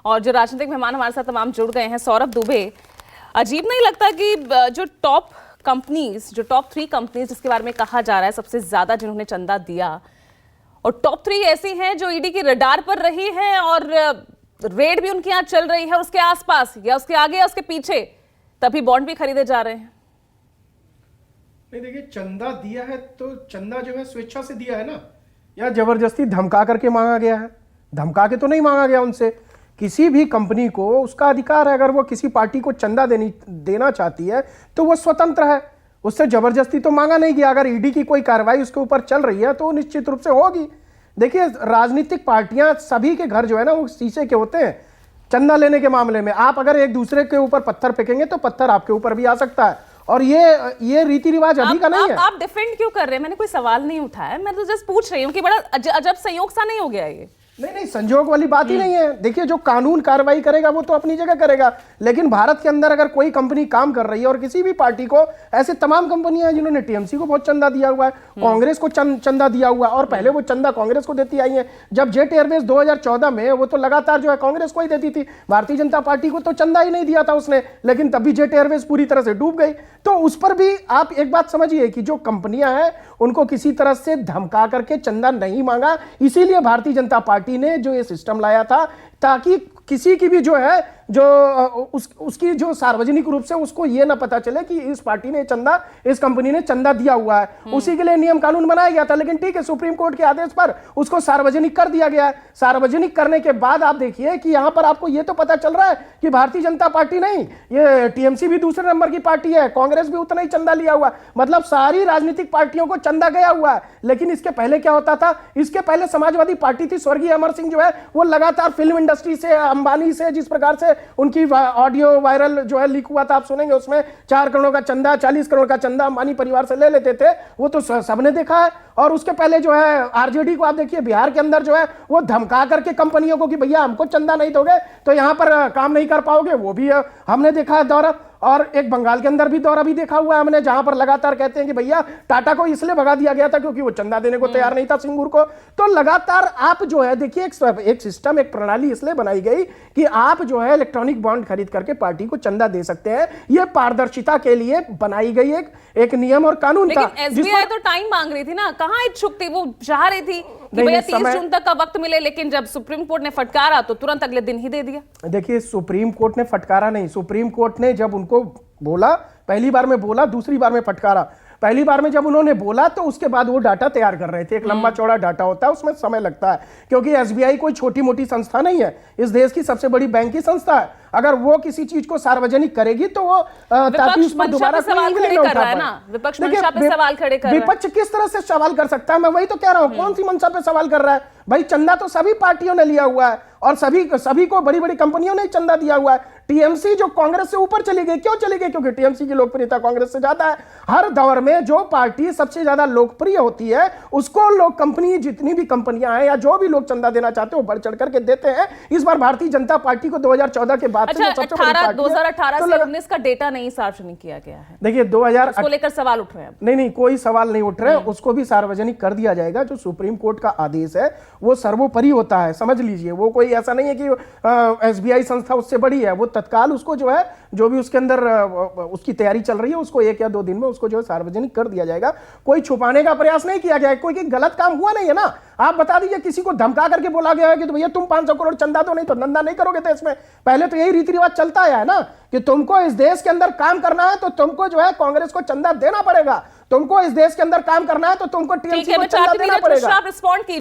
और जो राजनीतिक मेहमान हमारे साथ तमाम जुड़ गए हैं, सौरभ दुबे, अजीब नहीं लगता कि जो टॉप 3 कंपनीज जिसके बारे में कहा जा रहा है सबसे ज्यादा जिन्होंने चंदा दिया, और टॉप 3 ऐसी हैं जो ईडी की रडार पर रही हैं और रेड भी उनके यहाँ चल रही है, उसके आसपास या उसके आगे या उसके पीछे, तभी बॉन्ड भी खरीदे जा रहे हैं। नहीं देखिए, चंदा दिया है तो चंदा जो है स्वेच्छा से दिया है ना, या जबरदस्ती धमका करके मांगा गया है? धमका के तो नहीं मांगा गया उनसे। किसी भी कंपनी को उसका अधिकार है, अगर वो किसी पार्टी को चंदा देना चाहती है तो वो स्वतंत्र है, उससे जबरदस्ती तो मांगा नहीं गया। अगर ईडी की कोई कार्रवाई उसके ऊपर चल रही है तो निश्चित रूप से होगी। देखिए, राजनीतिक पार्टियां सभी के घर जो है ना वो शीशे के होते हैं। चंदा लेने के मामले में आप अगर एक दूसरे के ऊपर पत्थर फेंकेंगे तो पत्थर आपके ऊपर भी आ सकता है, और ये रीति रिवाज अभी का नहीं है। आप डिफेंड क्यों कर रहे हैं? मैंने कोई सवाल नहीं उठाया, मैं तो जस्ट पूछ रही हूँ कि बड़ा अजब संयोग सा नहीं हो गया ये? नहीं, संजोग वाली बात ही नहीं है। देखिए, जो कानून कार्रवाई करेगा वो तो अपनी जगह करेगा, लेकिन भारत के अंदर अगर कोई कंपनी काम कर रही है और किसी भी पार्टी को, ऐसे तमाम कंपनियां हैं जिन्होंने टीएमसी को बहुत चंदा दिया हुआ है, कांग्रेस को चंदा दिया हुआ है, और पहले वो चंदा कांग्रेस को देती आई है। जब जेट एयरवेज 2014 में, वो तो लगातार जो है कांग्रेस को ही देती थी, भारतीय जनता पार्टी को तो चंदा ही नहीं दिया था उसने, लेकिन तब भी जेट एयरवेज पूरी तरह से डूब गई। तो उस पर भी आप एक बात समझिए कि जो कंपनियां हैं उनको किसी तरह से धमका करके चंदा नहीं मांगा। इसीलिए भारतीय जनता पार्टी ने जो ये सिस्टम लाया था, ताकि किसी की भी जो है उसकी जो सार्वजनिक रूप से उसको ये ना पता चले कि इस पार्टी ने चंदा, इस कंपनी ने चंदा दिया हुआ है। उसी के लिए नियम कानून बनाया गया था, लेकिन ठीक है, सुप्रीम कोर्ट के आदेश पर उसको सार्वजनिक कर दिया गया है। सार्वजनिक करने के बाद आप देखिए कि यहां पर आपको ये तो पता चल रहा है कि भारतीय जनता पार्टी नहीं, ये टीएमसी भी दूसरे नंबर की पार्टी है, कांग्रेस भी उतना ही चंदा लिया हुआ, मतलब सारी राजनीतिक पार्टियों को चंदा गया हुआ है। लेकिन इसके पहले क्या होता था? इसके पहले समाजवादी पार्टी थी, स्वर्गीय अमर सिंह जो है वो लगातार फिल्म इंडस्ट्री से, अंबानी से, जिस प्रकार से उनकी ऑडियो वायरल जो है लीक हुआ था, आप सुनेंगे, उसमें 4 करोड़ का चंदा, 40 करोड़ का चंदा अंबानी परिवार से ले लेते थे, वो तो सबने देखा है। और उसके पहले जो है आरजेडी को आप देखिए, बिहार के अंदर जो है वो धमका करके कंपनियों को कि भैया हमको चंदा नहीं दोगे तो यहां पर काम नहीं कर पाओगे, वो भी हमने देखा है दौरा। और एक बंगाल के अंदर भी दौरा भी देखा हुआ है हमने, जहां पर लगातार कहते हैं कि भैया टाटा को इसलिए भगा दिया गया था क्योंकि वो चंदा देने को तैयार नहीं था सिंगूर को। तो लगातार आप जो है देखिए, एक सिस्टम, एक प्रणाली इसलिए बनाई गई कि आप जो है इलेक्ट्रॉनिक बॉन्ड खरीद करके पार्टी को चंदा दे सकते हैं। यह पारदर्शिता के लिए बनाई गई एक नियम और कानून था। एसबीआई तो टाइम मांग रही थी ना, कहां इच्छुक थी? वो चाह रही थी कि भैया 30 जून तक का वक्त मिले, लेकिन जब सुप्रीम कोर्ट ने फटकारा तो तुरंत अगले दिन ही दे दिया। देखिए, सुप्रीम कोर्ट ने फटकारा नहीं, सुप्रीम कोर्ट ने जब उनको बोला, पहली बार में बोला, दूसरी बार में फटकारा। पहली बार में जब उन्होंने बोला तो उसके बाद वो डाटा तैयार कर रहे थे, एक लंबा चौड़ा डाटा होता है, उसमें समय लगता है, क्योंकि एसबीआई कोई छोटी मोटी संस्था नहीं है, इस देश की सबसे बड़ी बैंक की संस्था है। अगर वो किसी चीज को सार्वजनिक करेगी तो वो ताकि उस पर दोबारा सवाल खड़े कर रहा है ना, विपक्ष मंशा पे सवाल खड़े कर रहा है। विपक्ष किस तरह से सवाल कर सकता है? मैं वही तो कह रहा हूं, कौन सी मंशा पे सवाल कर रहा है? भाई, चंदा तो सभी पार्टियों ने लिया हुआ है और सभी को बड़ी बड़ी कंपनियों ने चंदा दिया हुआ है। टीएमसी जो कांग्रेस से ऊपर चली गई, क्यों चली गई? क्योंकि टीएमसी की लोकप्रियता कांग्रेस से ज्यादा है। हर दौर में जो पार्टी सबसे ज्यादा लोकप्रिय होती है उसको लोग, कंपनी, जितनी भी कंपनियां हैं या जो भी लोग चंदा देना चाहते हैं वो बढ़ चढ़ करके देते हैं। इस बार भारतीय जनता पार्टी को 2014 के बाद से 2018 से 19 का डेटा नहीं सार्वजनिक किया गया है। देखिए, 2000 को लेकर सवाल उठ रहे हैं। नहीं, कोई सवाल नहीं उठ रहे हैं, उसको भी सार्वजनिक कर दिया जाएगा। जो सुप्रीम कोर्ट का आदेश है वो सर्वोपरि होता है, समझ लीजिए। वो कोई ऐसा नहीं है कि एसबीआई संस्था उससे बड़ी है, वो तत्काल उसको जो है, जो भी उसके अंदर उसकी तैयारी चल रही है, उसको 1 या 2 दिन में उसको जो है सार्वजनिक कर दिया जाएगा। कोई छुपाने का प्रयास नहीं किया गया है, कोई गलत काम हुआ नहीं है ना। आप बता दीजिए, किसी को धमका करके बोला गया है कि तो भैया तुम 500 करोड़ चंदा दो, नहीं तो धंधा नहीं करोगे देश में। पहले तो यही रीति रिवाज चलता आया है ना कि तुमको इस देश के अंदर काम करना है तो तुमको जो है कांग्रेस को चंदा देना पड़ेगा, तुमको इस देश के अंदर काम करना है तो तुमको टीएमसी को चंदा देना पड़ेगा।